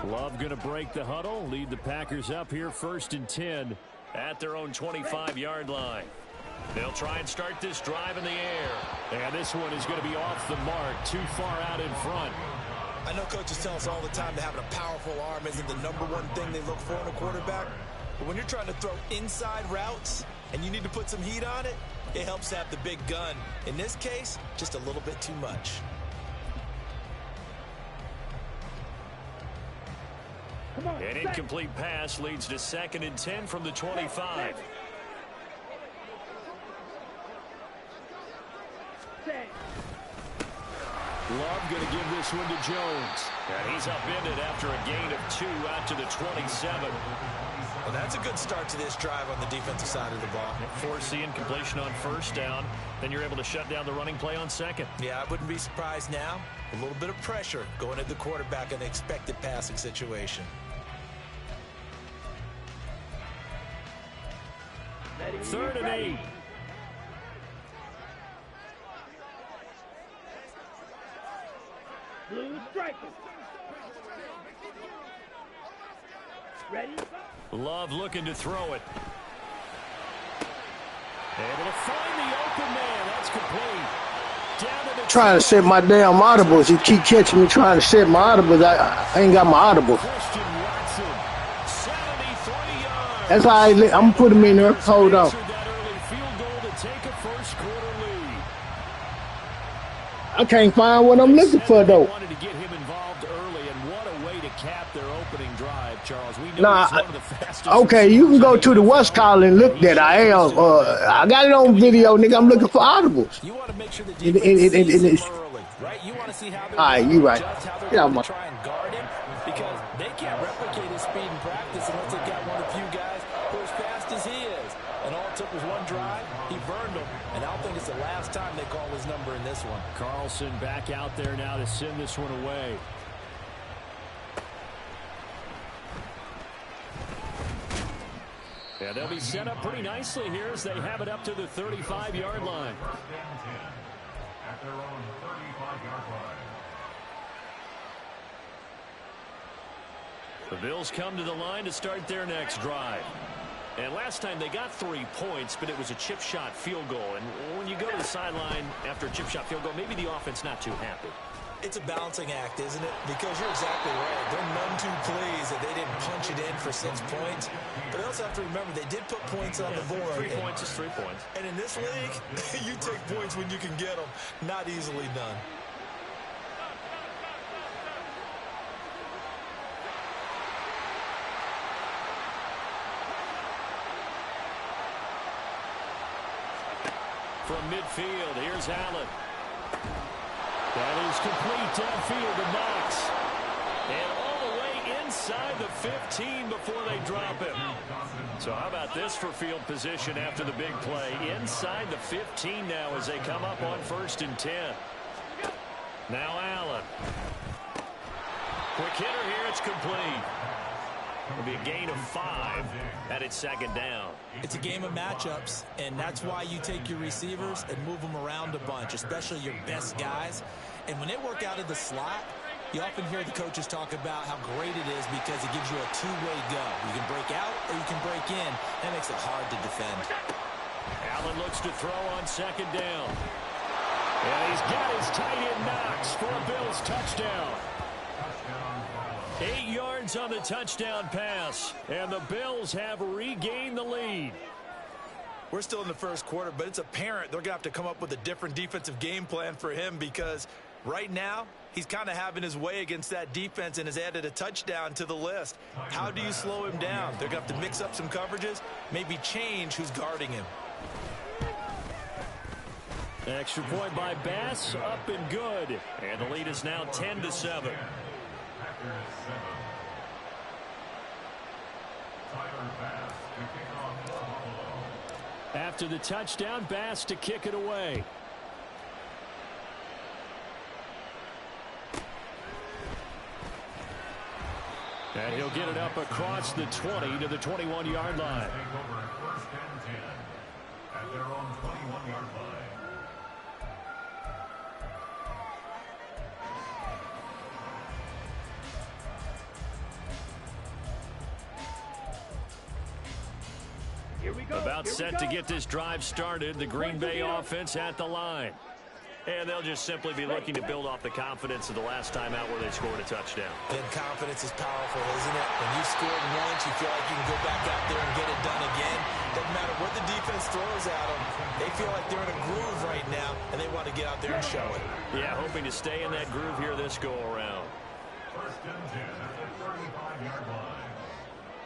Love going to break the huddle, lead the Packers up here 1st and 10 at their own 25-yard line. They'll try and start this drive in the air. And this one is going to be off the mark, too far out in front. I know coaches tell us all the time that having a powerful arm isn't the #1 thing they look for in a quarterback. But when you're trying to throw inside routes and you need to put some heat on it, it helps to have the big gun. In this case, just a little bit too much. An incomplete pass leads to 2nd and 10 from the 25. Love going to give this one to Jones. And he's upended after a gain of 2 out to the 27. Well, that's a good start to this drive on the defensive side of the ball. Force the incompletion on 1st down. Then you're able to shut down the running play on 2nd. Yeah, I wouldn't be surprised now. A little bit of pressure going at the quarterback in the expected passing situation. 3rd and 8. Blue strikers. Ready? Love looking to throw it. Able to find the open man. That's complete. Down to the trying to set my damn audibles. You keep catching me trying to set my audibles. I ain't got my audible. Christian Watson, 73 yards. That's how I'm going to put him in there. Hold on. That early field goal to take a first-quarter lead. I can't find what I'm looking for, though. Wanted to get him involved early, and what a way to cap their opening drive, Charles. We know Nah, it's one of the fastest. okay, you can go to the West Call and look that. I got it on video, nigga. I'm looking for audibles. You want to make sure the defense sees him early, right? You want to see how they're all right, you right. just how they're Yeah, going to try and guard him, because they can't replicate his speed in practice unless they've got one of the few guys who are as fast as he is. And all it took was one drive. He burned them, and I don't think it's the last time they call his number in this one. Carlson back out there now to send this one away. Yeah, they'll be set up pretty nicely here as they have it up to the 35-yard line. At their own 35-yard line. The Bills come to the line to start their next drive. And last time they got 3 points, but it was a chip shot field goal. And when you go to the sideline after a chip shot field goal, maybe the offense not too happy. It's a balancing act, isn't it? Because you're exactly right. They're none too pleased that they didn't punch it in for 6 points. But they also have to remember they did put points on the board. 3 points is 3 points. And in this league, you take points when you can get them. Not easily done. From midfield, here's Allen. That is complete downfield to Knox. And all the way inside the 15 before they drop him. So how about this for field position after the big play? Inside the 15 now as they come up on 1st and 10. Now Allen. Quick hitter here, it's complete. It'll be a gain of 5 at its 2nd down. It's a game of matchups, and that's why you take your receivers and move them around a bunch, especially your best guys. And when they work out of the slot, you often hear the coaches talk about how great it is because it gives you a two-way go. You can break out or you can break in. That makes it hard to defend. Allen looks to throw on 2nd down. And he's got his tight end Knox for a Bills touchdown. 8 yards on the touchdown pass, and the Bills have regained the lead. We're still in the first quarter, but it's apparent they're going to have to come up with a different defensive game plan for him because right now he's kind of having his way against that defense and has added a touchdown to the list. How do you slow him down? They're going to have to mix up some coverages, maybe change who's guarding him. Extra point by Bass, up and good. And the lead is now 10-7. After the touchdown, Bass to kick it away. And he'll get it up across the 20 to the 21-yard line. At their own 21-yard line. Here we go. About Here we set go. to get this drive started. The Green Bay offense at the line. And they'll just simply be looking to build off the confidence of the last time out where they scored a touchdown. And confidence is powerful, isn't it? When you scored once, you feel like you can go back out there and get it done again. Doesn't matter what the defense throws at them. They feel like they're in a groove right now, and they want to get out there and show it. Yeah, hoping to stay in that groove here this go-around. First and 10 at the 35-yard line.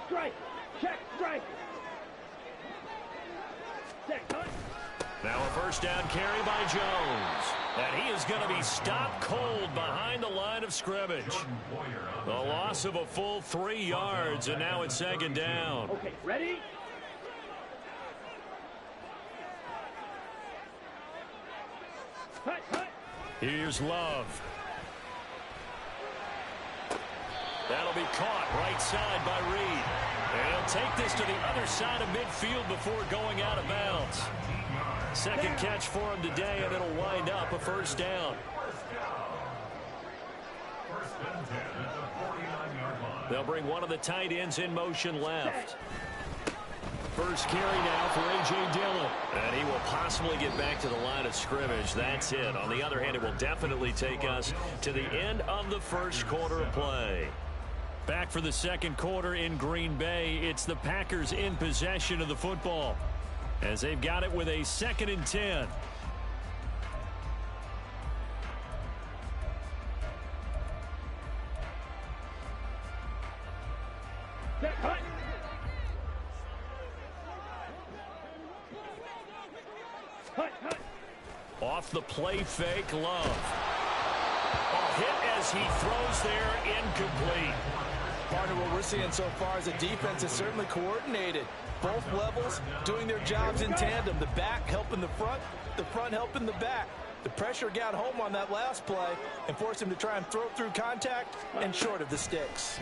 Strike. Check. Strike. Set. Cut. Now a first down carry by Jones. And he is going to be stopped cold behind the line of scrimmage. The loss of a full 3 yards, and now it's second down. Okay, ready? Cut. Here's Love. That'll be caught right side by Reed. And he'll take this to the other side of midfield before going out of bounds. Second catch for him today, and it'll wind up a first down. First and 10 at the 49-yard line. They'll bring one of the tight ends in motion left. First carry now for A.J. Dillon. And he will possibly get back to the line of scrimmage. That's it. On the other hand, it will definitely take us to the end of the first quarter of play. Back for the second quarter in Green Bay. It's the Packers in possession of the football, as they've got it with a 2nd and 10. Set. Cut. Cut. Off the play fake, Love. A hit as he throws there, incomplete. Partner, what we're seeing so far is the defense is certainly coordinated. Both levels doing their jobs in tandem. The back helping the front helping the back. The pressure got home on that last play and forced him to try and throw through contact and short of the sticks.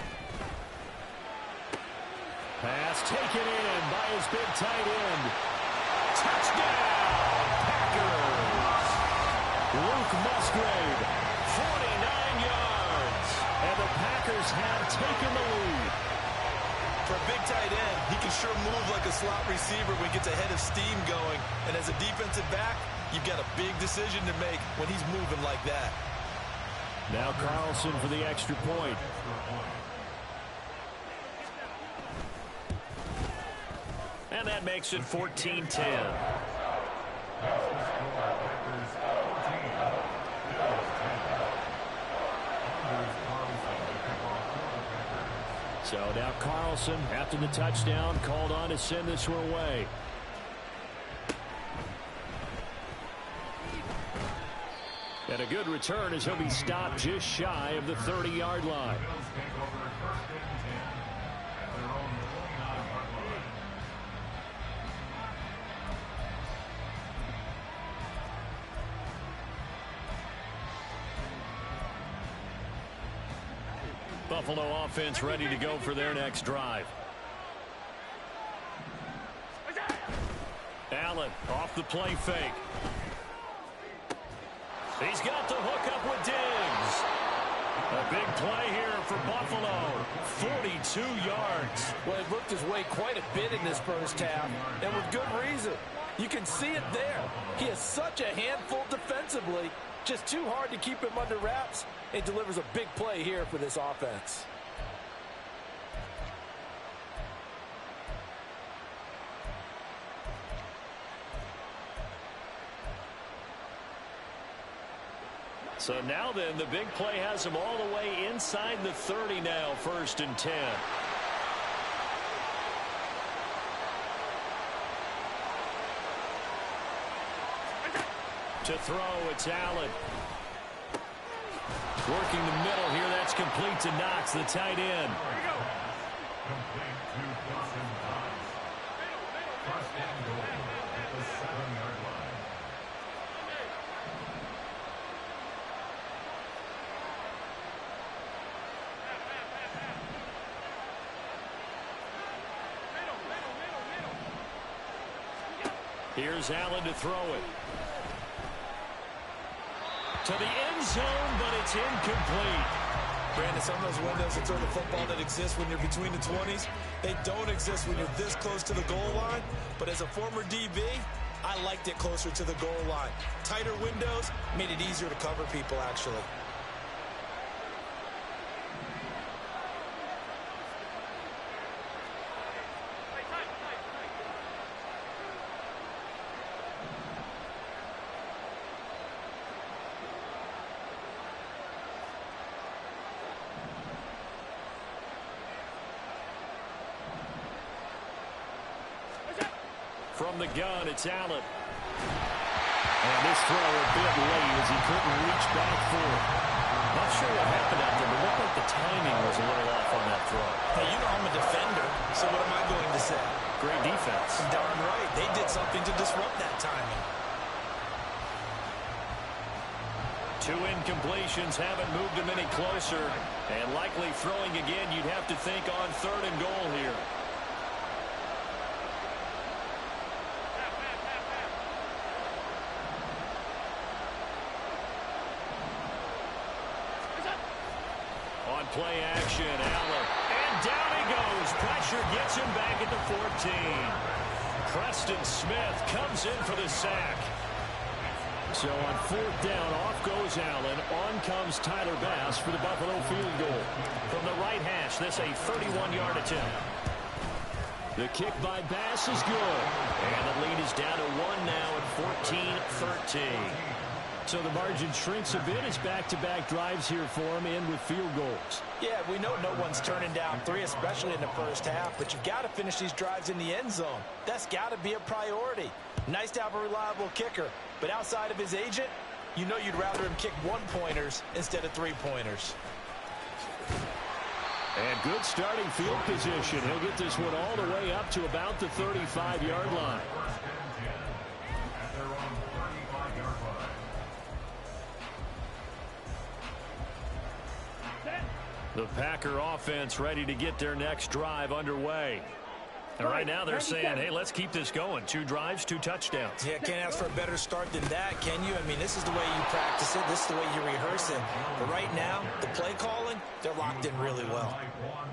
Pass taken in by his big tight end. Touchdown, Packers! Luke Musgrave, 49 yards. And the Packers have taken the lead. For a big tight end, he can sure move like a slot receiver when he gets a head of steam going. And as a defensive back, you've got a big decision to make when he's moving like that. Now Carlson for the extra point. And that makes it 14-10. So now Carlson, after the touchdown, called on to send this one away. And a good return as he'll be stopped just shy of the 30-yard line. Buffalo offense ready to go for their next drive. Allen off the play fake. He's got the hook up with Diggs. A big play here for Buffalo. 42 yards. Well, he worked his way quite a bit in this first half, and with good reason. You can see it there. He is such a handful defensively. Just too hard to keep him under wraps. It delivers a big play here for this offense. So now then, the big play has him all the way inside the 30 now, 1st and 10. To throw, it's Allen. Working the middle here, that's complete to Knox, the tight end. Complete to Dawson Knox. First and goal at the 7-yard line. Here's Allen to throw it. To the end zone, but it's incomplete. Brandon, some of those windows to throw the football that exist when you're between the 20s, they don't exist when you're this close to the goal line. But as a former DB, I liked it closer to the goal line. Tighter windows made it easier to cover people, actually. From the gun, it's Allen. And this throw a bit late as he couldn't reach back for it. Not sure what happened out there, but it looked like the timing was a little off on that throw. Hey, you know I'm a defender, so what am I going to say? Great defense. Darn right. They did something to disrupt that timing. 2 incompletions haven't moved him any closer. And likely throwing again, you'd have to think on 3rd and goal here. Play action, Allen. And down he goes. Pressure gets him back at the 14. Preston Smith comes in for the sack. So on 4th down, off goes Allen. On comes Tyler Bass for the Buffalo field goal. From the right hash, this a 31-yard attempt. The kick by Bass is good. And the lead is down to 1 now at 14-13. So the margin shrinks a bit as back-to-back drives here for him, in with field goals. Yeah, we know no one's turning down 3, especially in the first half, but you've got to finish these drives in the end zone. That's got to be a priority. Nice to have a reliable kicker, but outside of his agent, you know you'd rather him kick 1-pointers instead of 3-pointers. And good starting field position. He'll get this one all the way up to about the 35-yard line. The Packer offense ready to get their next drive underway. And right now they're saying, hey, let's keep this going. 2 drives, 2 touchdowns. Yeah, can't ask for a better start than that, can you? I mean, this is the way you practice it. This is the way you rehearse it. But right now, the play calling, they're locked in really well.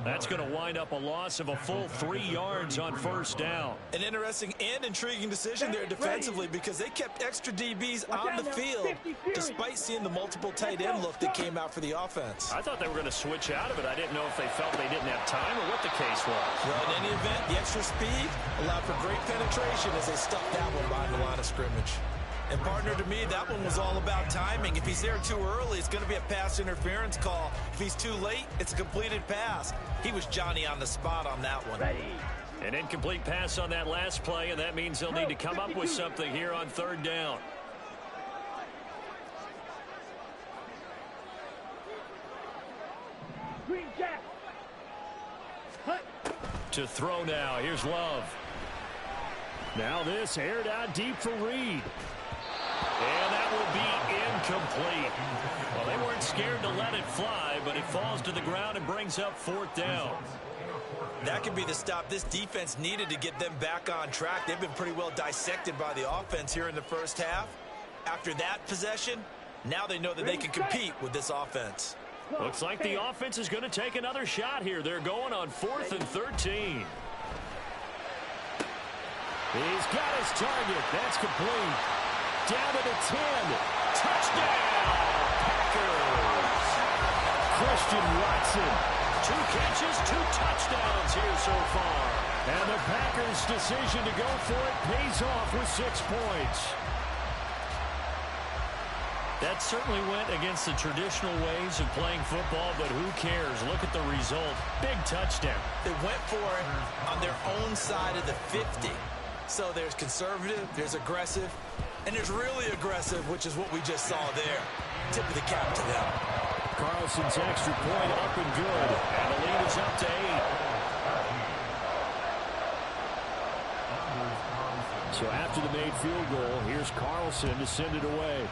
That's going to wind up a loss of a full 3 yards on 1st down. An interesting and intriguing decision there defensively because they kept extra DBs on the field despite seeing the multiple tight end look that came out for the offense. I thought they were going to switch out of it. I didn't know if they felt they didn't have time or what the case was. Well, in any event, the extra speed allowed for great penetration as they stuffed that one behind the line of scrimmage. And partner, to me, that one was all about timing. If he's there too early, it's going to be a pass interference call. If he's too late, it's a completed pass. He was Johnny on the spot on that one. An incomplete pass on that last play, and that means they'll need to come up with something here on 3rd down. Green Jack. Hut. To throw now. Here's Love. Now this aired out deep for Reed. And that will be incomplete. Well, they weren't scared to let it fly, but it falls to the ground and brings up 4th down. That could be the stop this defense needed to get them back on track. They've been pretty well dissected by the offense here in the first half. After that possession, now they know that they can compete with this offense. Looks like the offense is going to take another shot here. They're going on 4th and 13. He's got his target. That's complete. Down to the 10. Touchdown, Packers. Christian Watson. 2 catches, 2 touchdowns here so far. And the Packers' decision to go for it pays off with 6 points. That certainly went against the traditional ways of playing football, but who cares? Look at the result. Big touchdown. They went for it on their own side of the 50. So there's conservative, there's aggressive, and there's really aggressive, which is what we just saw there. Tip of the cap to them. Carlson's extra point up and good. And the lead is up to 8. So after the made field goal, here's Carlson to send it away.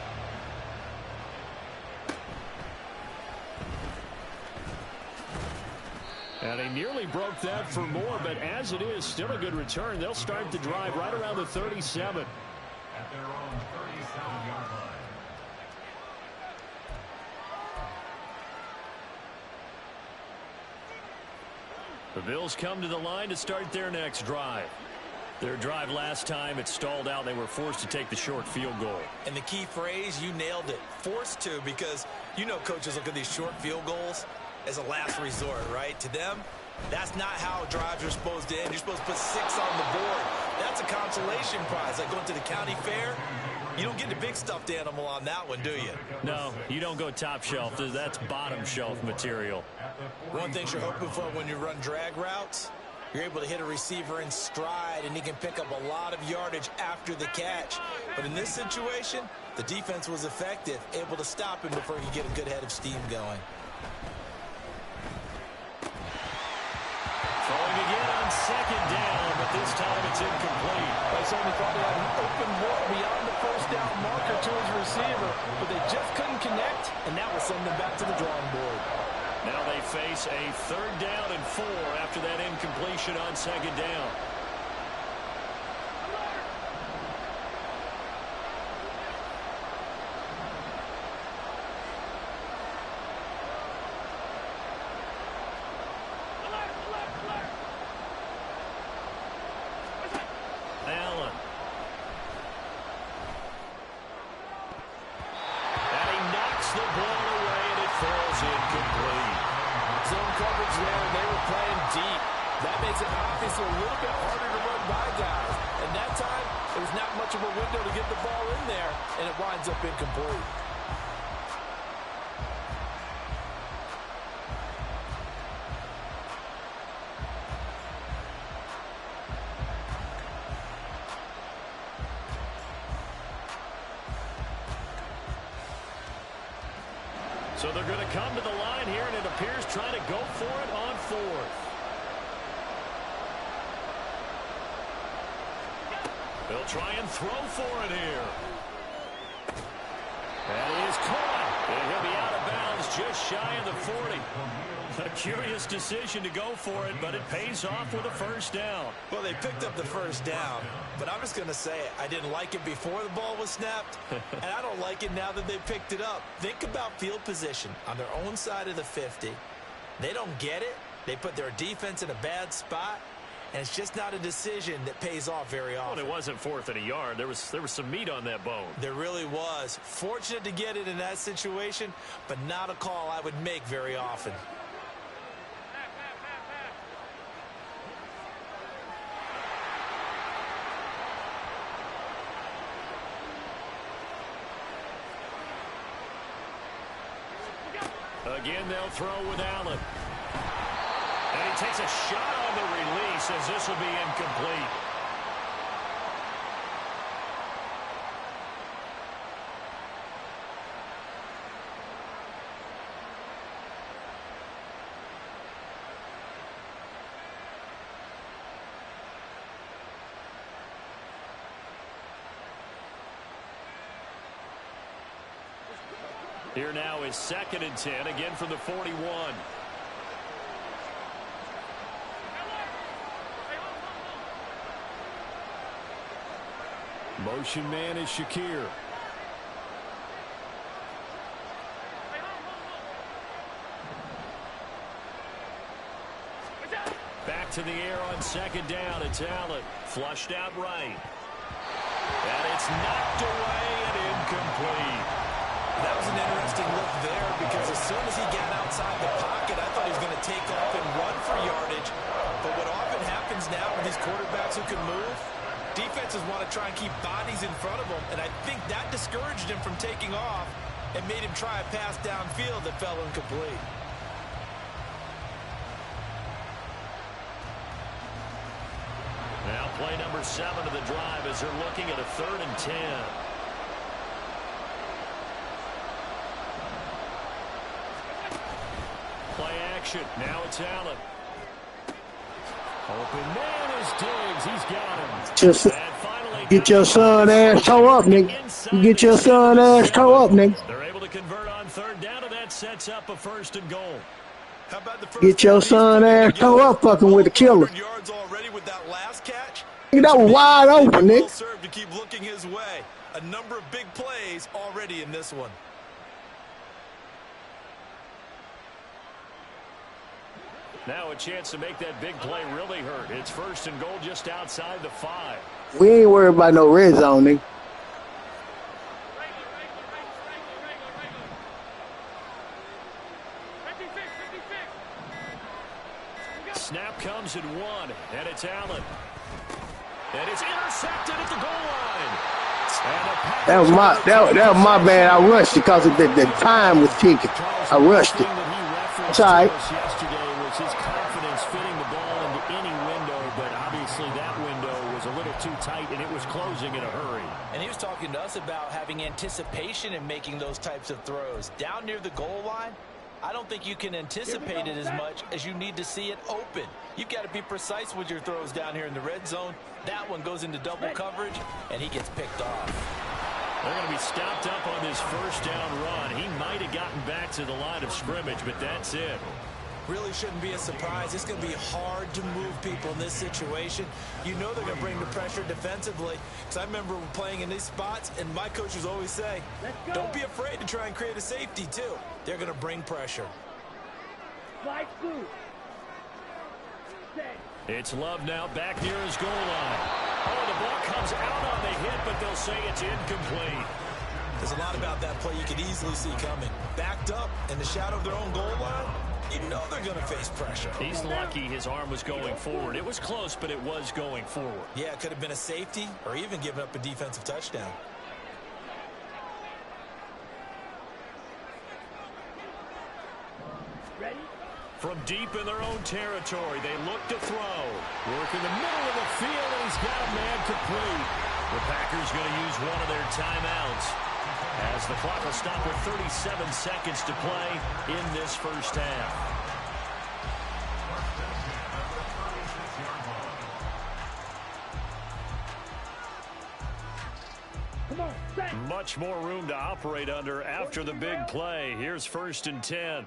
And he nearly broke that for more, but as it is, still a good return. They'll start the drive right around the 37. At their own 37-yard line. The Bills come to the line to start their next drive. Their drive last time, it stalled out. They were forced to take the short field goal. And the key phrase, you nailed it, forced to, because you know coaches look at these short field goals as a last resort, right? To them, that's not how drives are supposed to end. You're supposed to put 6 on the board. That's a consolation prize. Like going to the county fair, you don't get the big stuffed animal on that one, do you? No, you don't go top shelf. That's bottom shelf material. One thing you're hoping for when you run drag routes, you're able to hit a receiver in stride, and he can pick up a lot of yardage after the catch. But in this situation, the defense was effective, able to stop him before he could get a good head of steam going. Throwing again on second down, but this time it's incomplete. They certainly thought they had an open look beyond the first down marker to his receiver, but they just couldn't connect, and that will send them back to the drawing board. Now they face a 3rd down and 4 after that incompletion on second down. Allen. And he knocks the ball away, and it falls incomplete. Zone coverage there, and they were playing deep. That makes it obviously a little bit harder to run by guys. And that time, there was not much of a window to get the ball in there, and it winds up incomplete. So they're going to come to the line here, and it appears trying to go for it on 4th. They'll try and throw for it here. And he is caught. And he'll be out of bounds just shy of the 40. A curious decision to go for it, but it pays off with a 1st down. Well, they picked up the 1st down, but I'm just going to say it. I didn't like it before the ball was snapped, and I don't like it now that they picked it up. Think about field position on their own side of the 50. They don't get it. They put their defense in a bad spot, and it's just not a decision that pays off very often. Well, it wasn't 4th and a yard. There was some meat on that bone. There really was. Fortunate to get it in that situation, but not a call I would make very often. Again, they'll throw with Allen. And he takes a shot on the release as this will be incomplete. Here now is 2nd and 10, again from the 41. Motion man is Shakir. Back to the air on 2nd down. It's Allen. Flushed out right. And it's knocked away and incomplete. That was an interesting look there because as soon as he got outside the pocket, I thought he was going to take off and run for yardage. But what often happens now with these quarterbacks who can move, defenses want to try and keep bodies in front of them, and I think that discouraged him from taking off and made him try a pass downfield that fell incomplete. Now play number 7 of the drive as they're looking at a 3rd and 10. Play action. Now it's Allen. Open man is Diggs. He's got him. Get your son ass toe up, nigga. Get your son ass toe up, nigga. They're able to convert on 3rd down, and that sets up a 1st and goal. How about the first Get your son ass toe up fucking with the killer. Yards already with that last catch. Nigga, that was wide open, Well nigga. served to keep looking his way. A number of big plays already in this one. Now a chance to make that big play really hurt. It's 1st and goal just outside the 5. We ain't worried about no red zone, nigga. Snap comes at 1, and it's Allen. And it's intercepted at the goal line. That was my bad. I rushed it because the time was ticking. I rushed it. It's all right. Yesterday was his confidence fitting the ball into any window, but obviously that window was a little too tight, and it was closing in a hurry. And he was talking to us about having anticipation in making those types of throws. Down near the goal line, I don't think you can anticipate it as much as you need to see it open. You've got to be precise with your throws down here in the red zone. That one goes into double coverage, and he gets picked off. They're going to be stopped up on this 1st down run. He might have gotten back to the line of scrimmage, but that's it. Really shouldn't be a surprise. It's going to be hard to move people in this situation. You know they're going to bring the pressure defensively. Because I remember playing in these spots, and my coaches always say, don't be afraid to try and create a safety, too. They're going to bring pressure. Slide through. It's Love now back near his goal line. Oh, the ball comes out on the hit, but they'll say it's incomplete. There's a lot about that play you could easily see coming. Backed up in the shadow of their own goal line, you know they're going to face pressure. He's lucky his arm was going forward. It was close, but it was going forward. Yeah, it could have been a safety or even given up a defensive touchdown. Ready? From deep in their own territory, they look to throw. Work in the middle of the field, and he's got a man complete. The Packers going to use one of their timeouts as the clock will stop with 37 seconds to play in this 1st half. Come on, set. Much more room to operate under after the big play. Here's 1st and 10.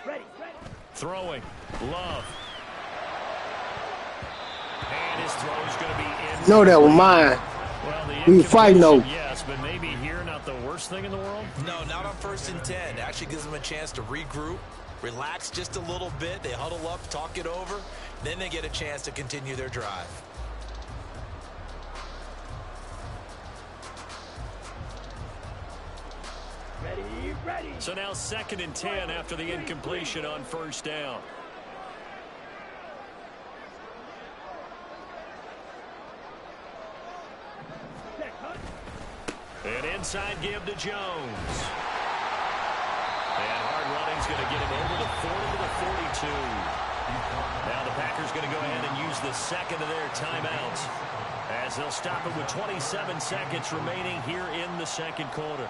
Ready, ready. Throwing. Love. And his throw's going to be in. No, that was mine. Well, We were fighting though. Yes, but maybe here not the worst thing in the world. No, not on 1st and 10. It actually gives them a chance to regroup, relax just a little bit. They huddle up, talk it over. Then they get a chance to continue their drive. Ready, ready. So now 2nd and 10 after the incompletion on 1st down. Set, cut. An inside give to Jones. And hard running's going to get him over the 40 to the 42. Now the Packers going to go ahead and use the 2nd of their timeouts as they'll stop it with 27 seconds remaining here in the 2nd quarter.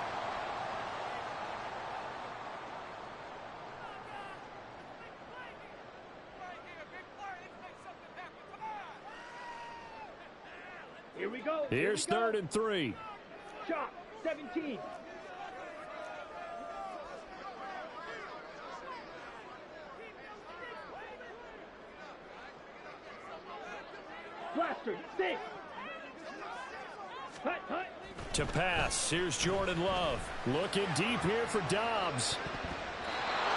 Here we go. Here's 3rd and 3. Chop, 17. Blaster, 6. Cut, cut. To pass, here's Jordan Love. Looking deep here for Dobbs.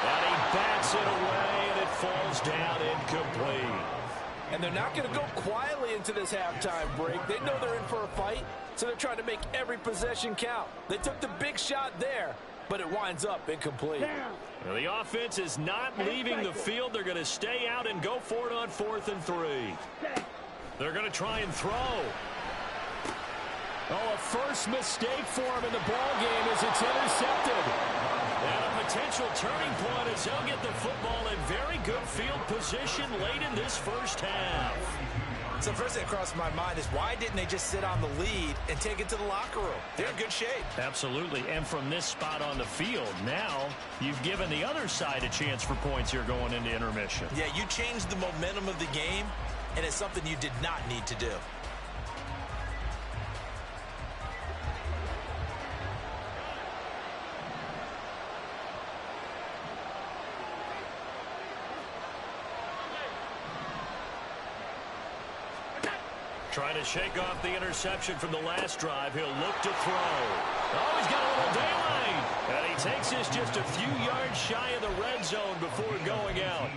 And he bats it away, and it falls down incomplete. And they're not going to go quietly into this halftime break. They know they're in for a fight, so they're trying to make every possession count. They took the big shot there, but it winds up incomplete. Down. Well, the offense is not leaving the field. They're going to stay out and go for it on 4th and 3. Set. They're going to try and throw. Oh, a first mistake for him in the ball game as it's intercepted. And a potential turning point as he'll get the football in very good field position late in this 1st half. So first thing that crossed my mind is why didn't they just sit on the lead and take it to the locker room? They're in good shape. Absolutely. And from this spot on the field, now you've given the other side a chance for points here going into intermission. Yeah, you changed the momentum of the game, and it's something you did not need to do. Trying to shake off the interception from the last drive. He'll look to throw. Oh, he's got a little daylight. And he takes us just a few yards shy of the red zone before going out.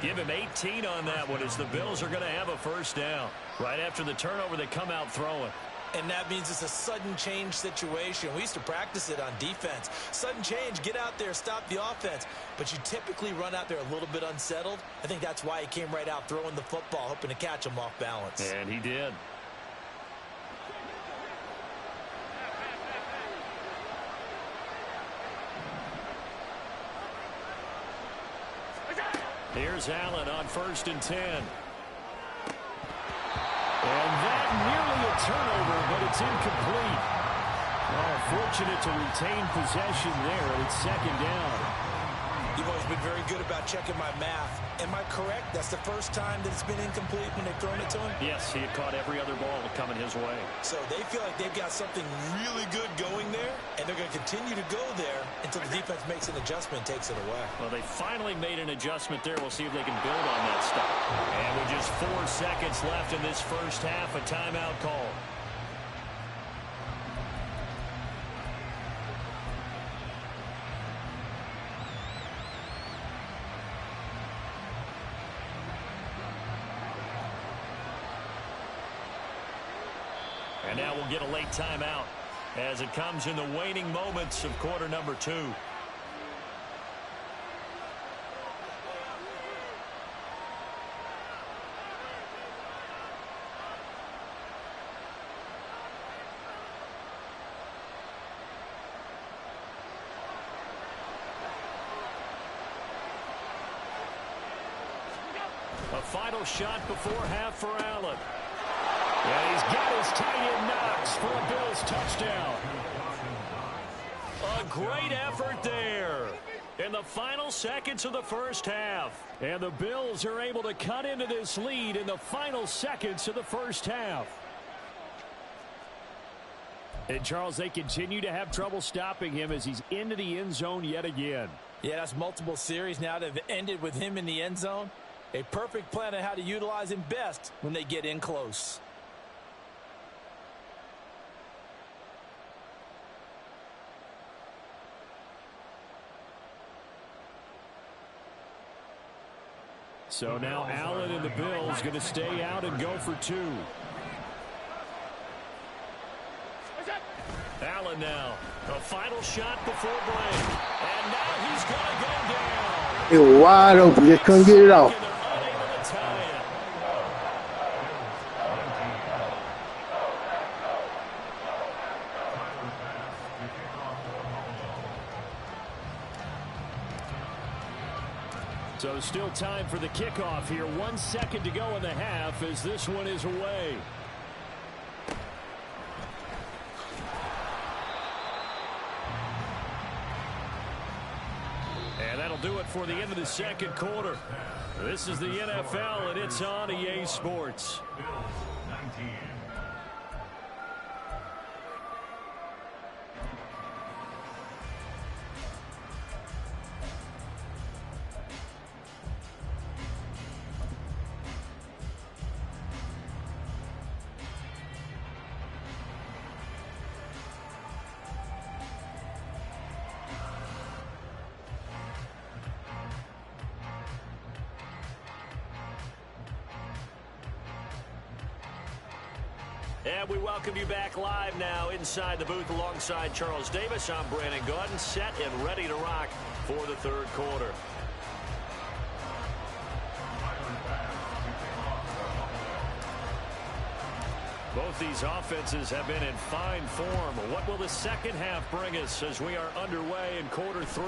Give him 18 on that one as the Bills are going to have a first down. Right after the turnover, they come out throwing. And that means it's a sudden change situation. We used to practice it on defense. Sudden change, get out there, stop the offense. But you typically run out there a little bit unsettled. I think that's why he came right out throwing the football, hoping to catch him off balance. And he did. Here's Allen on 1st and 10. And that nearly a turnover, but it's incomplete. Fortunate to retain possession there. It's 2nd down. You've always been very good about checking my math. Am I correct? That's the first time that it's been incomplete when they've thrown it to him? Yes, he had caught every other ball coming his way. So they feel like they've got something really good going there, and they're going to continue to go there until the defense makes an adjustment and takes it away. Well, they finally made an adjustment there. We'll see if they can build on that stuff. And with just 4 seconds left in this first half, a timeout call. And now we'll get a late timeout as it comes in the waning moments of quarter number 2. A final shot before half for Allen. And he's got his tight end Knox for a Bills touchdown. A great effort there in the final seconds of the first half. And the Bills are able to cut into this lead in the final seconds of the first half. And, Charles, they continue to have trouble stopping him as he's into the end zone yet again. Yeah, that's multiple series now that have ended with him in the end zone. A perfect plan on how to utilize him best when they get in close. So now Allen and the Bills going to stay out and go for 2. Allen now. A final shot before break. And now he's going to go down. It was wide open. Just couldn't get it off. So still time for the kickoff here. 1 second to go in the half as this one is away. And that'll do it for the end of the second quarter. This is the NFL, and it's on EA Sports. Bills 19. And we welcome you back live now inside the booth alongside Charles Davis. I'm Brandon Gaudin, set and ready to rock for the third quarter. Both these offenses have been in fine form. What will the second half bring us as we are underway in quarter 3?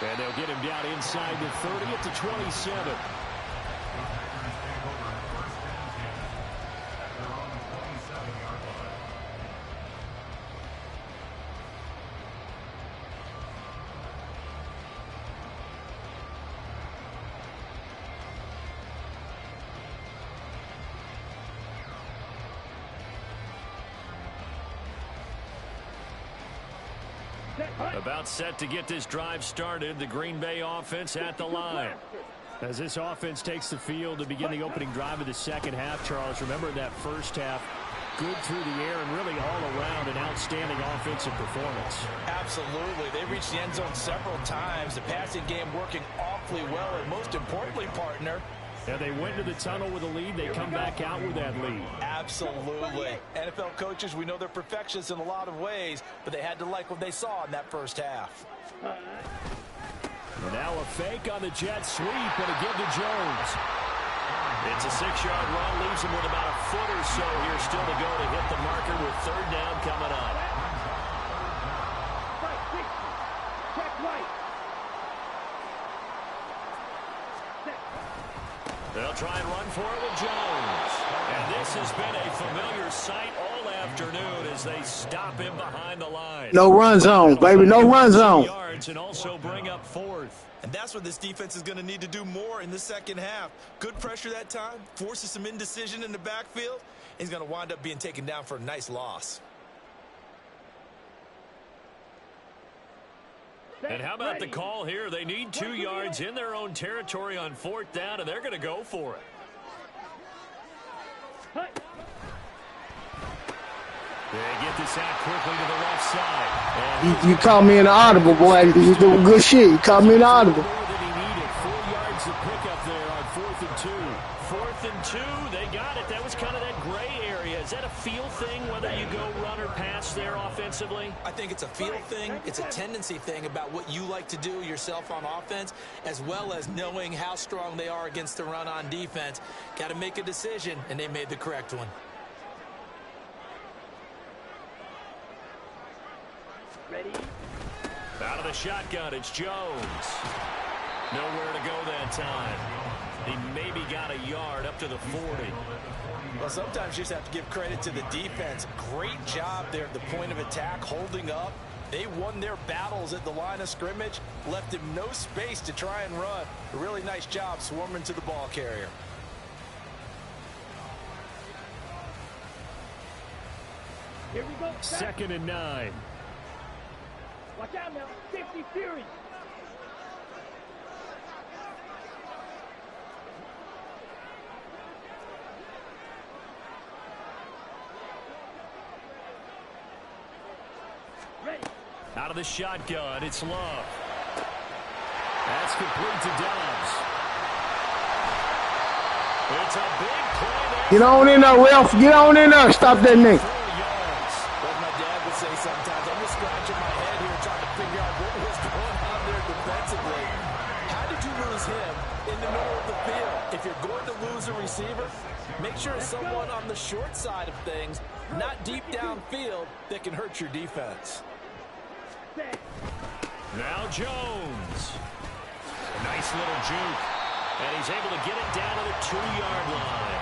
And they'll get him down inside the 30 at the 27. About set to get this drive started. The Green Bay offense at the line. As this offense takes the field to begin the opening drive of the second half, Charles, remember in that first half, good through the air and really all around an outstanding offensive performance. Absolutely. They reached the end zone several times. The passing game working awfully well. And most importantly, partner, yeah, they went to the tunnel with a lead. They come back out with that lead. absolutely. NFL coaches, we know they're perfectionists in a lot of ways, but they had to like what they saw in that first half. And now a fake on the jet sweep and a give to Jones. It's a 6-yard run, leaves him with about a foot or so here still to go to hit the marker with third down coming up. Right, 60. Check right. They'll try and run for it with Jones. And this has been a familiar sight all afternoon as they stop him behind the line. No run zone, baby. No run zone. Yards and also bring up fourth. And that's what this defense is going to need to do more in the second half. Good pressure that time, forces some indecision in the backfield. He's going to wind up being taken down for a nice loss. And how about the call here? They need 2 yards in their own territory on fourth down, and they're going to go for it. They get this out quickly to the left side. You call me an audible, boy. You doing good shit. You call me an audible. More than he needed. 4 yards of pickup there on 4th and 2. 4th and 2, they got it. That was kind of that gray area. Is that a feel thing, whether you go run or pass there offensively? I think it's a feel thing. It's a tendency thing about what you like to do yourself on offense, as well as knowing how strong they are against the run on defense. Got to make a decision, and they made the correct one. Ready? Out of the shotgun, it's Jones. Nowhere to go that time. He maybe got a yard up to the 40. Well, sometimes you just have to give credit to the defense. Great job there at the point of attack, holding up. They won their battles at the line of scrimmage, left him no space to try and run. A really nice job swarming to the ball carrier. Here we go. 2nd and 9. Watch out now. 50 Fury. Ready. Out of the shotgun, it's Love. That's complete to Dobbs. It's a big play there. Get on in there, Ralph. Get on in there. Stop that nigga. 4 yards. Like my dad would say sometimes, I'm just scratching my head here trying to figure out what was going on there defensively. How did you lose him in the middle of the field? If you're going to lose a receiver, make sure it's someone on the short side of things, not deep downfield, that can hurt your defense. Set. Now Jones. A nice little juke. And he's able to get it down to the 2-yard line.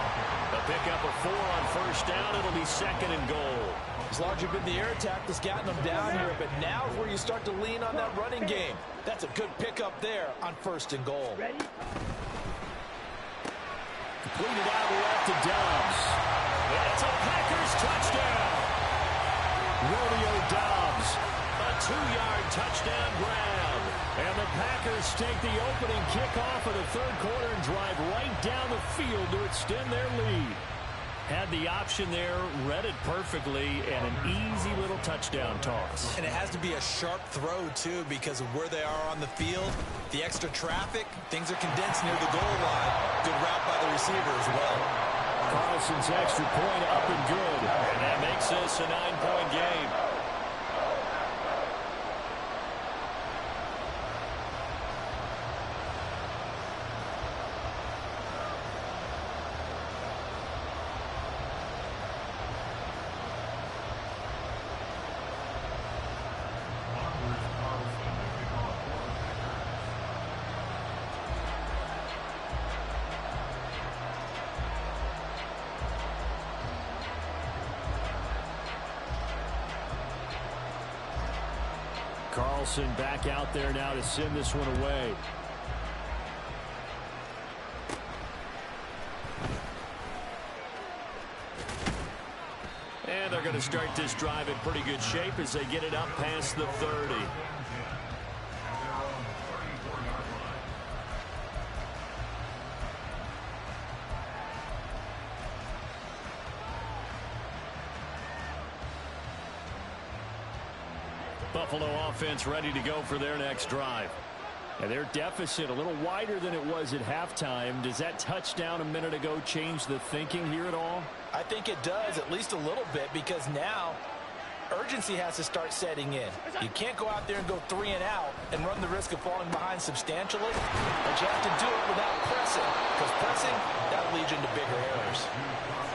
A pickup of 4 on first down. It'll be 2nd and goal. As long as you've been the air attack that's gotten them down here, but now is where you start to lean on that running game. That's a good pickup there on 1st and goal. Ready? Completed out left to Dobbs. And it's a Packers touchdown. Romeo Dobbs. A 2-yard touchdown grab. And the Packers take the opening kickoff of the 3rd quarter and drive right down the field to extend their lead. Had the option there, read it perfectly, and an easy little touchdown toss. And it has to be a sharp throw, too, because of where they are on the field, the extra traffic, things are condensed near the goal line. Good route by the receiver as well. Carlson's extra point up and good. And that makes this a 9-point game. Carlson back out there now to send this one away. And they're going to start this drive in pretty good shape as they get it up past the 30. Buffalo offense ready to go for their next drive. And their deficit a little wider than it was at halftime. Does that touchdown a minute ago change the thinking here at all? I think it does, at least a little bit, because now urgency has to start setting in. You can't go out there and go 3 and out and run the risk of falling behind substantially, but you have to do it without pressing, because pressing, that leads into bigger errors.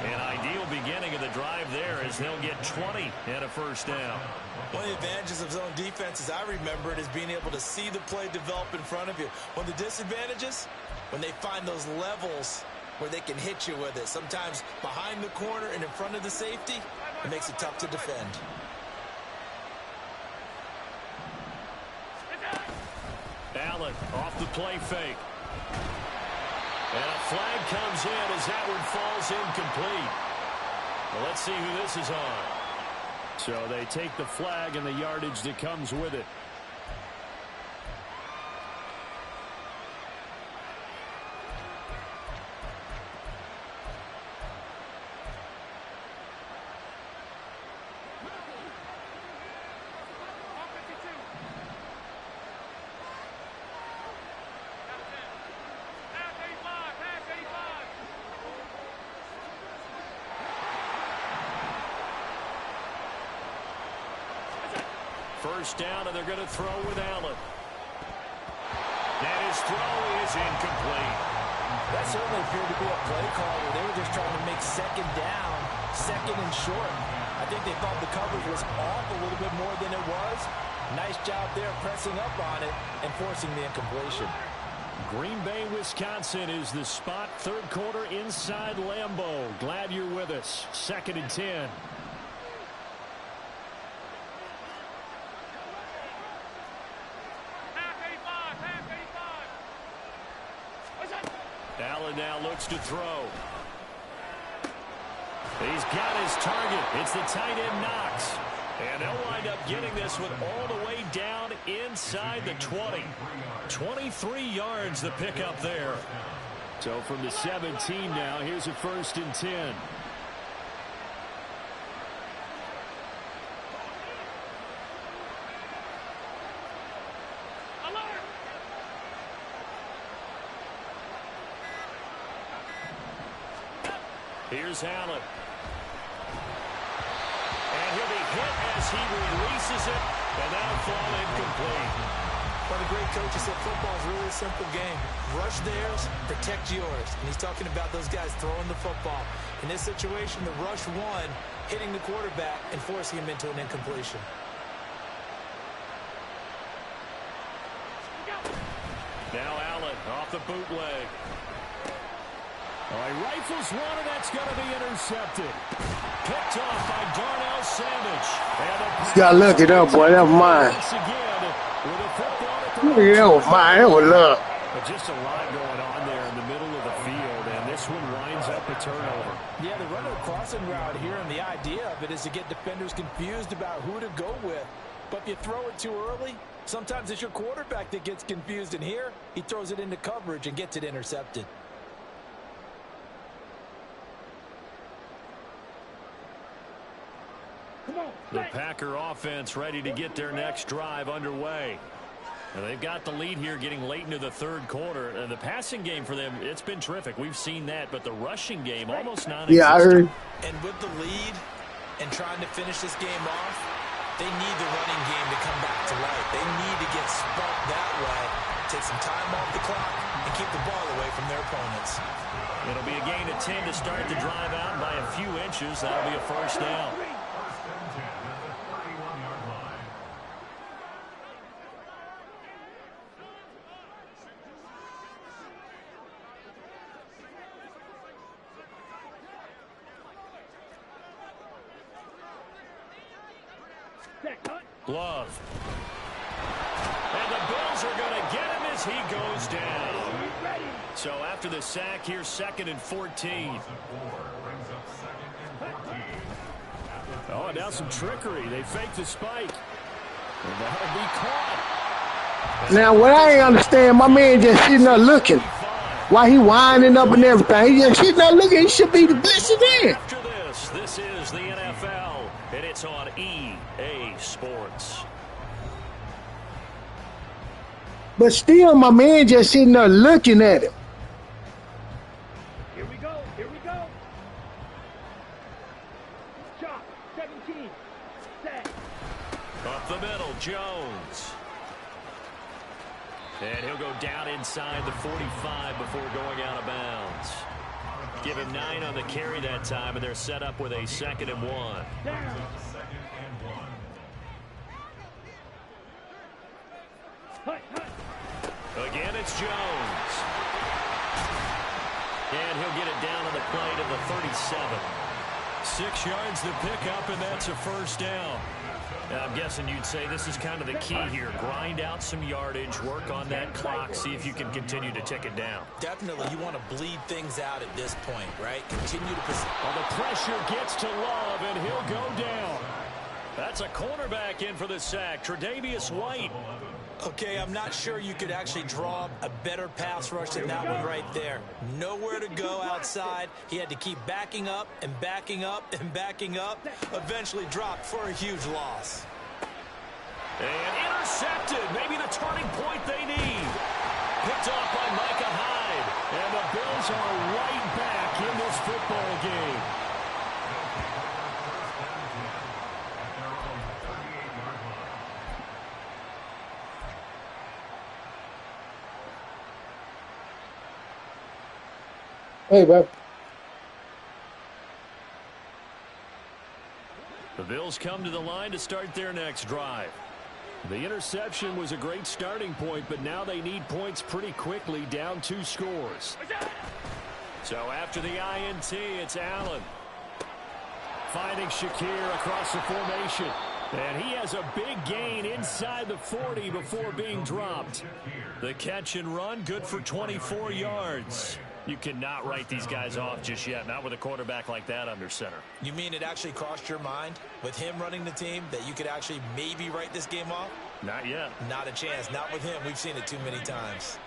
An ideal beginning of the drive there as they'll get 20 and a first down. One of the advantages of zone defense, as I remember it, is being able to see the play develop in front of you. One of the disadvantages, when they find those levels where they can hit you with it, sometimes behind the corner and in front of the safety, it makes it tough to defend. Allen off the play fake. And a flag comes in as that one falls incomplete. Well, let's see who this is on. So they take the flag and the yardage that comes with it. First down, and they're going to throw with Allen. And his throw is incomplete. That certainly appeared to be a play call where they were just trying to make second down, second and short. I think they thought the coverage was off a little bit more than it was. Nice job there pressing up on it and forcing the incompletion. Green Bay, Wisconsin is the spot. Third quarter inside Lambeau. Glad you're with us. 2nd and 10. Allen now looks to throw. He's got his target. It's the tight end Knox. And they'll wind up getting this one all the way down inside the 20. 23 yards the pickup there. So from the 17 now, here's a 1st and 10. Here's Allen. And he'll be hit as he releases it, and that'll fall incomplete. One of the great coaches said football is really a simple game. Rush theirs, protect yours. And he's talking about those guys throwing the football. In this situation, the rush one, hitting the quarterback and forcing him into an incompletion. Now Allen off the bootleg. He rifles one, and that's going to be intercepted. Picked off by Darnell Savage. You got to look it up, boy. That was mine. That was mine. That was love. But just a lot going on there in the middle of the field, and this one winds up a turnover. Yeah, they're running a crossing route here, and the idea of it is to get defenders confused about who to go with. But if you throw it too early, sometimes it's your quarterback that gets confused, and here he throws it into coverage and gets it intercepted. The Packer offense ready to get their next drive underway. And they've got the lead here getting late into the third quarter. And the passing game for them, it's been terrific. We've seen that, but the rushing game almost non-existent. Yeah, I heard. And with the lead and trying to finish this game off, they need the running game to come back to life. They need to get sparked that way, take some time off the clock, and keep the ball away from their opponents. It'll be a gain of 10 to start the drive out by a few inches. That'll be a first down. Love. And the Bills are going to get him as he goes down. So after the sack, here's 2nd and 14. Oh, and now some trickery. They fake the spike. And that'll be caught. Now, what I ain't understand, my man just sitting there looking. Why he winding up and everything. He just sitting there looking. He should be the blitzing in. After this is the NFL, and it's on EA Sports. But still, my man just sitting there looking at him. Here we go. Here we go. Chop. 17. Set. Up the middle, Jones. And he'll go down inside the 45 before going out of bounds. Give him 9 on the carry that time, and they're set up with a 2nd and 1. Down. Hut, hut. Again, it's Jones. And he'll get it down on the play to the 37. 6 yards to pick up, and that's a first down. Now, I'm guessing you'd say this is kind of the key here. Grind out some yardage, work on that clock, see if you can continue to tick it down. Definitely, you want to bleed things out at this point, right? Continue to pursue. Well, the pressure gets to Love, and he'll go down. That's a cornerback in for the sack, Tre'Davious White. Okay, I'm not sure you could actually draw a better pass rush than that one right there. Nowhere to go outside. He had to keep backing up and backing up and backing up. Eventually dropped for a huge loss. And intercepted. Maybe the turning point they need. Picked off by Micah Hyde. And the Bills are right back in this football game. Hey, bro. The Bills come to the line to start their next drive. The interception was a great starting point, but now they need points pretty quickly, down 2 scores. So after the INT, it's Allen. Finding Shakir across the formation. And he has a big gain inside the 40 before being dropped. The catch and run, good for 24 yards. You cannot write these guys off just yet, not with a quarterback like that under center. You mean it actually crossed your mind with him running the team that you could actually maybe write this game off? Not yet. Not a chance. Not with him. We've seen it too many times.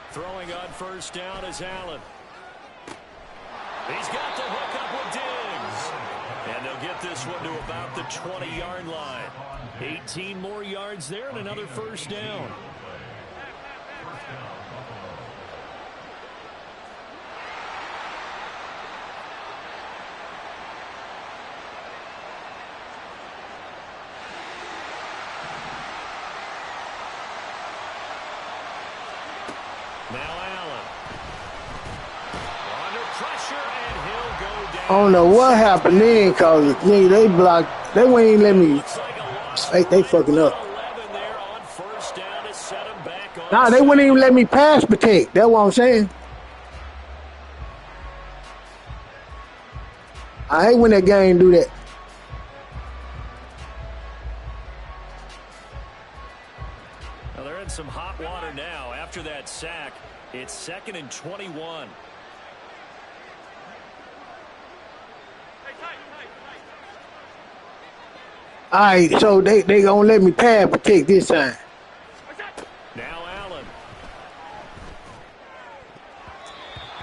Throwing on first down is Allen. He's got the hook up with Diggs. And they'll get this one to about the 20-yard line. 18 more yards there and another first down. Now Allen. Under pressure, and he'll go down. I don't know what happened then, because they blocked. They wouldn't even let me. They fucking up. Nah, they wouldn't even let me pass protect. That's what I'm saying. I hate when that game do that. Well, they're in some hot water now. After that sack, it's 2nd and 21. All right, so they gonna let me pass protect this time. Now Allen.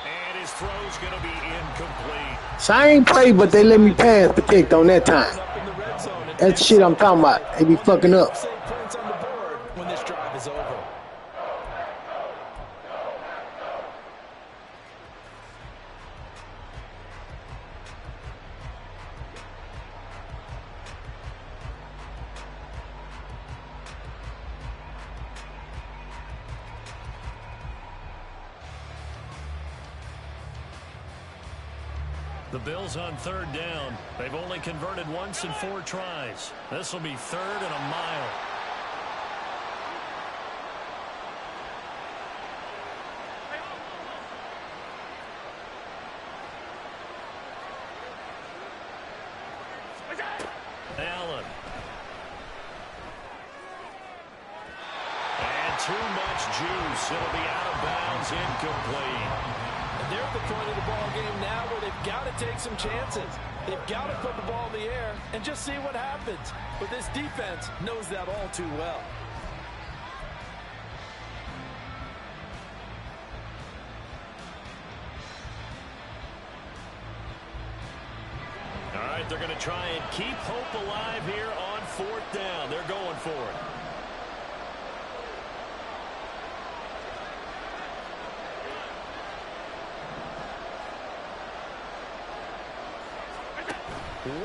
And his throw's going to be incomplete. Same play, but they let me pass protect on that time. That's the shit I'm talking about. They be fucking up. Save points on the board when this drive is over. The Bills on 3rd down. They've only converted once in 4 tries. This will be 3rd and a mile. Allen. And too much juice. It'll be out of bounds, incomplete. And they're at the point of the ball game now where they've got to take some chances. They've got to put the ball in the air and just see what happens. But this defense knows that all too well. All right, right, they're going to try and keep hope alive here on 4th down. They're going for it.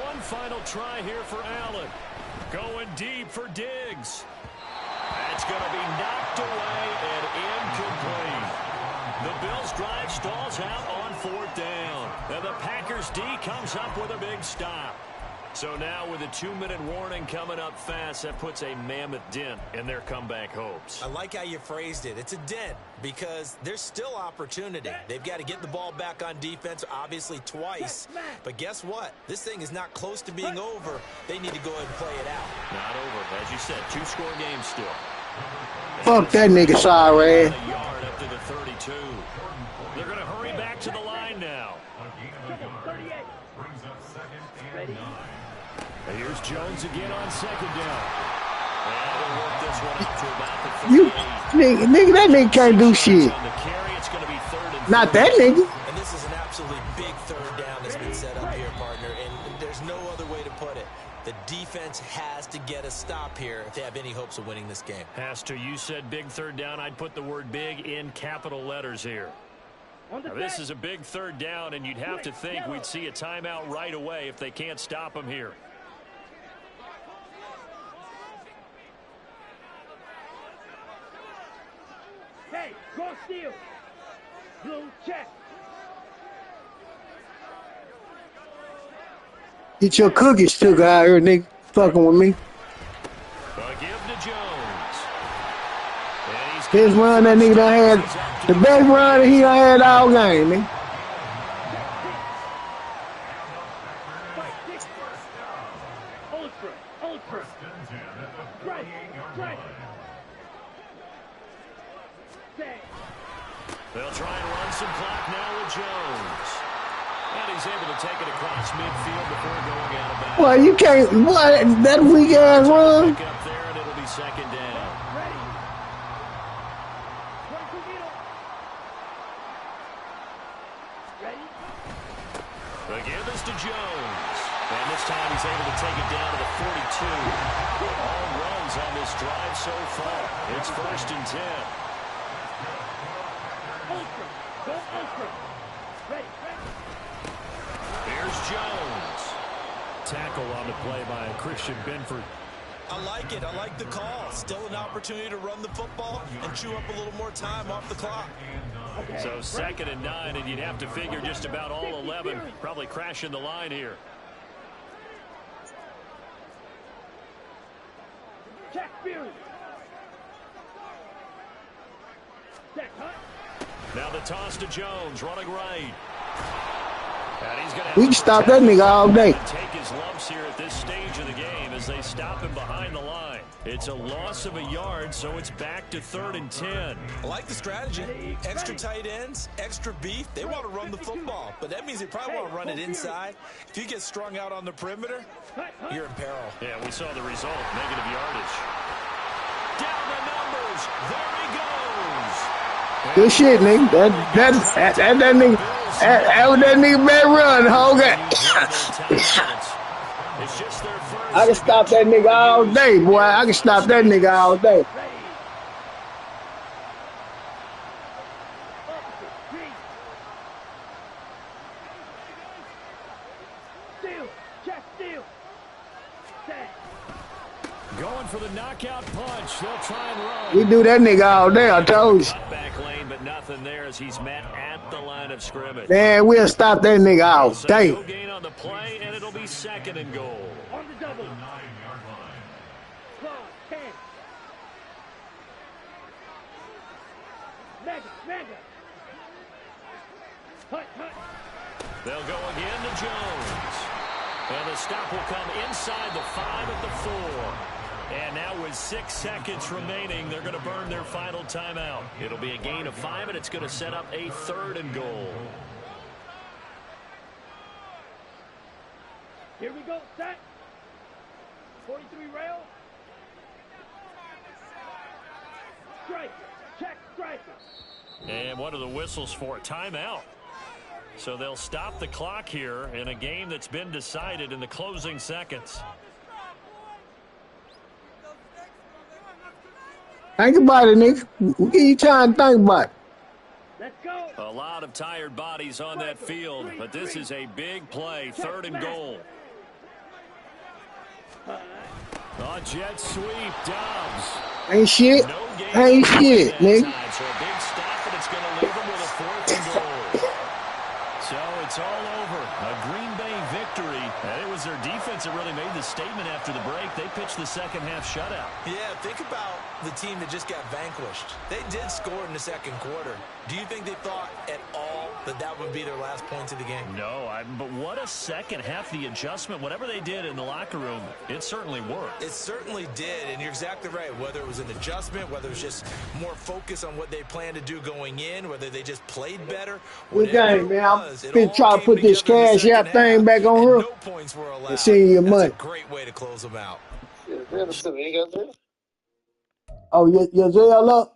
One final try here for Allen. Going deep for Diggs. That's going to be knocked away and incomplete. The Bills' drive stalls out on 4th down. And the Packers' D comes up with a big stop. So now with a 2-minute warning coming up fast, that puts a mammoth dent in their comeback hopes. I like how you phrased it. It's a dent because there's still opportunity. They've got to get the ball back on defense, obviously twice. But guess what? This thing is not close to being over. They need to go ahead and play it out. Not over. As you said, 2-score game still. Fuck that nigga, sorry. A yard up to the 32. They're going to hurry back to the line now. Brings up 2nd and 9. And here's Jones again on 2nd down. And they'll work this one up to about the 38. Nigga, that nigga can't do shit. On the carry, it's going to be 3rd and Not that nigga. And this is an absolutely big 3rd down that's been set up here, partner. And there's no other way to put it. The defense has to get a stop here if they have any hopes of winning this game. Has to. You said big 3rd down. I'd put the word big in capital letters here. Now, this is a big 3rd down, and you'd have to think we'd see a timeout right away if they can't stop them here. Hey, go steal. Blue check. Get your cookies took out here, nigga. Fucking with me. Give to Jones. And he's His run, that nigga done had the best run that he done had all game, man. Ultra. Right. They'll try and run some clock now with Jones. And he's able to take it across midfield before going out of bounds. Well, you can't. What? That weak ass run? Back up there, and it'll be 2nd down. Ready. Ready. The give is to Jones. And this time he's able to take it down to the 42. All runs on this drive so far. It's 1st and 10. Ultra. Go ultra. Ready. Here's Jones. Tackle on the play by Christian Benford. I like it. I like the call. Still an opportunity to run the football and chew up a little more time off the clock. So 2nd and 9, and you'd have to figure just about all 11 probably crashing the line here. Check Fury. Check Hunt. Now the toss to Jones, running right. And he's gonna have We can stop that nigga all day. take his lumps here at this stage of the game as they stop him behind the line. It's a loss of a yard, so it's back to 3rd and 10. I like the strategy. Extra tight ends, extra beef. They want to run the football, but that means they probably want to run it inside. If you get strung out on the perimeter, you're in peril. Yeah, we saw the result, negative yardage. Down the numbers. There he goes. Good shit, nigga. That nigga. That was that nigga bad run the whole game. It's just their first. I can stop that nigga all day, boy. I can stop that nigga all day. Ready. Opposite. Green. Steal. Check steal. Set. Going for the knockout punch. They'll try and run. We do that nigga all day, I told you. Back lane, but nothing there as he's met at the line of scrimmage. Man, we'll stop that nigga all So day. no gain on the play, and it'll be 2nd and goal. On the double. 9-yard line. Close. 10. Mega. Hut. They'll go again to Jones. And the stop will come inside the 5 at the 4. And now with 6 seconds remaining, they're going to burn their final timeout. It'll be a gain of 5, and it's going to set up a 3rd and goal. Here we go. Set. 43 rail. Striker. Check striker. And what are the whistles for? Timeout. So they'll stop the clock here in a game that's been decided in the closing seconds. Think about it, nigga. We give you time to think about it. Let's go. A lot of tired bodies on that field, but this is a big play, 3rd and goal. Jet sweep, Dobbs. Ain't shit. No gain Ain't shit, that nigga. time, so a big stop, and it's going to leave them with a 4th and goal. So it's all over. A Green Bay victory. And it was their defense that really made the statement after the break. They pitched the second half shutout. Yeah, think about the team that just got vanquished. They did score in the second quarter. Do you think they thought at all that that would be their last points of the game? No, but what a second half. The adjustment, whatever they did in the locker room, it certainly worked. It certainly did, and you're exactly right. Whether it was an adjustment, whether it was just more focus on what they planned to do going in, whether they just played better. Good game, man. I've been trying to put this cash out thing back on her. No points were allowed. And seeing your money. That's a great way to close them out. Oh, your Zell up?